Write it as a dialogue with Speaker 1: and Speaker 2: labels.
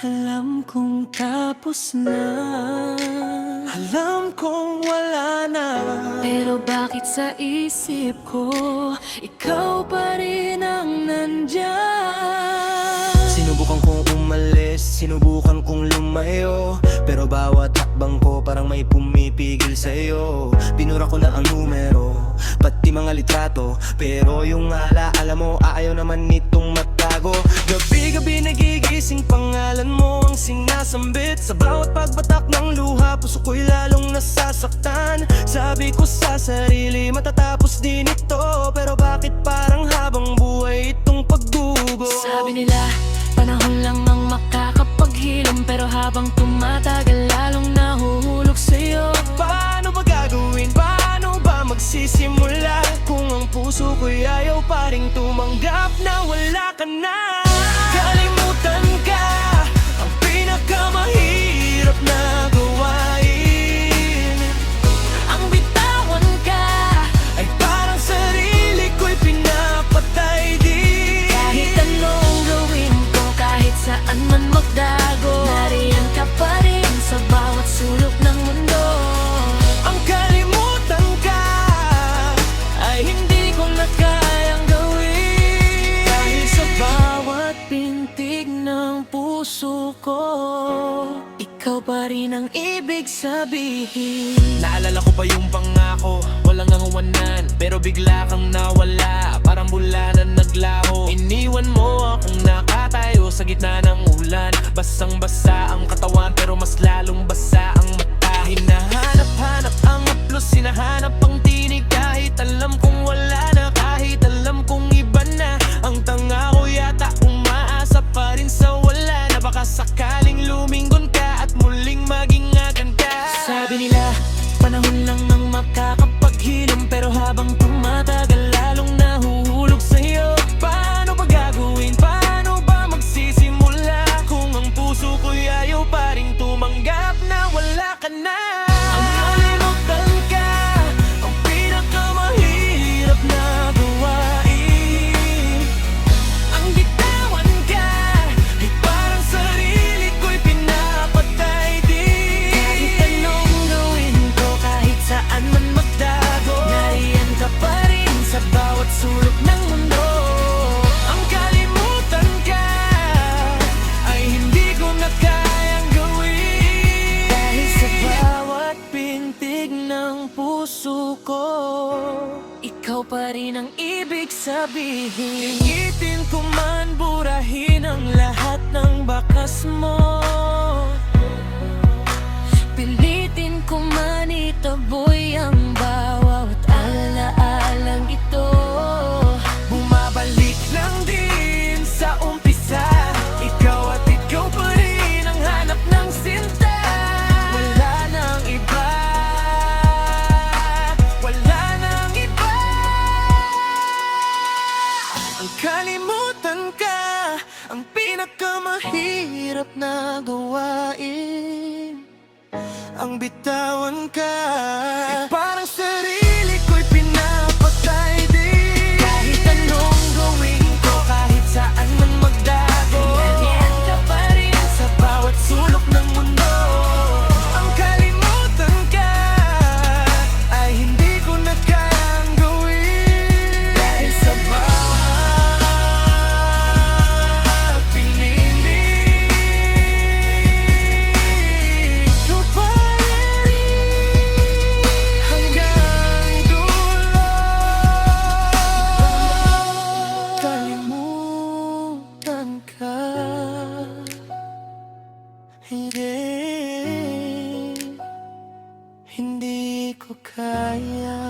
Speaker 1: Alam kong tapos na, alam kong wala na, pero bakit sa isip ko ikaw pa rin ang nandyan?
Speaker 2: Sinubukan kong umalis, sinubukan kong lumayo, pero bawat hakbang ko parang may pumipigil sa'yo. Pinura ko na ang numero, pati mga litrato, pero yung alaala mo ayaw naman nitong matago. Gabi-gabi nagigising, pangalan mo ang sinasambit sa bawat pagbatak ng luha, puso ko'y lalong nasasaktan. Sabi ko sa sarili, matatapos din ito, pero bakit parang habang buhay itong pagdugo?
Speaker 1: Sabi nila, panahon lang ang makakapaghilom, pero habang tumatagal lalong nahuhulog sa'yo.
Speaker 2: Paano ba gagawin? Paano ba magsisimula kung ang puso ko'y ayaw pa ring tumanggap na wala ka na? Kalimutan ka, ang pinakamahirap na gawain.
Speaker 1: Ang bitawan ka,
Speaker 2: Ay parang sarili ko'y pinapatay din.
Speaker 1: kahit anong gawin ko, kahit saan man magdago, nariyan ka pa rin sa bawat sulok ng mundo.
Speaker 2: Ang kalimutan ka ay hindi ko na kayang gawin.
Speaker 1: Dahil sa bawat pintig ng puso ko, ikaw pa rin ang ibig sabihin.
Speaker 2: Naalala ko pa yung pangako, walang angawanan, pero bigla kang nawala, parang bula na naglaho. Iniwan mo akong nakatayo sa gitna ng ulan, basang-basa ang katawan pero mas lalong basa ang mata. Hinahanap-hanap ang haplos, hinahanap ang tinig, kahit alam kong wala na, kahit alam kong iba na. Ang tanga ko yata umaasa pa rin sa wala na, baka sakaling lumingon ka at muling maging agan ka.
Speaker 1: Sabi nila, panahon lang ang makakapaghilom, pero habang tumatagal lalong nahuhulog sa'yo.
Speaker 2: Paano ba gagawin? Paano ba magsisimula kung ang puso ko'y ayaw pa ring tumanggap na wala ka na? Ang kalimutan ka, ang pinakamahirap na gawain. Ang bitawan ka, ay parang sarili ko'y pinapatay din.
Speaker 1: Kahit anong gawin ko, kahit saan man magdago, nariyan ka pa rin sa bawat sulok ng mundo.
Speaker 2: Ang kalimutan ka ay hindi ko na kayang gawin.
Speaker 1: Dahil sa bawat pintig ng puso ko, ikaw pa rin ang ibig sabihin.
Speaker 2: Ingitin ko man, burahin ang lahat ng bakas mo.
Speaker 1: Pilitin ko man itaboy ang bawat alaalang ito.
Speaker 2: Bumabalik lang din sa umpisa, ikaw at ikaw pa rin ang hanap ng sinta. Wala nang iba, wala nang iba. Ang kalimutan ka, ang pinakamahirap na gawain. Ang bitawan ka, ay parang sarili ko'y pinapatay din.
Speaker 1: Kahit anong gawin ko, kahit saan man magdago, nariyan ka pa rin sa bawat sulok ng mundo.
Speaker 2: Ang kalimutan ka ay hindi ko na kayang gawin.
Speaker 1: Dahil sa
Speaker 2: bawat piniling, ikaw pa rin hanggang dulo. Kalimutan ka, hindi ko kaya.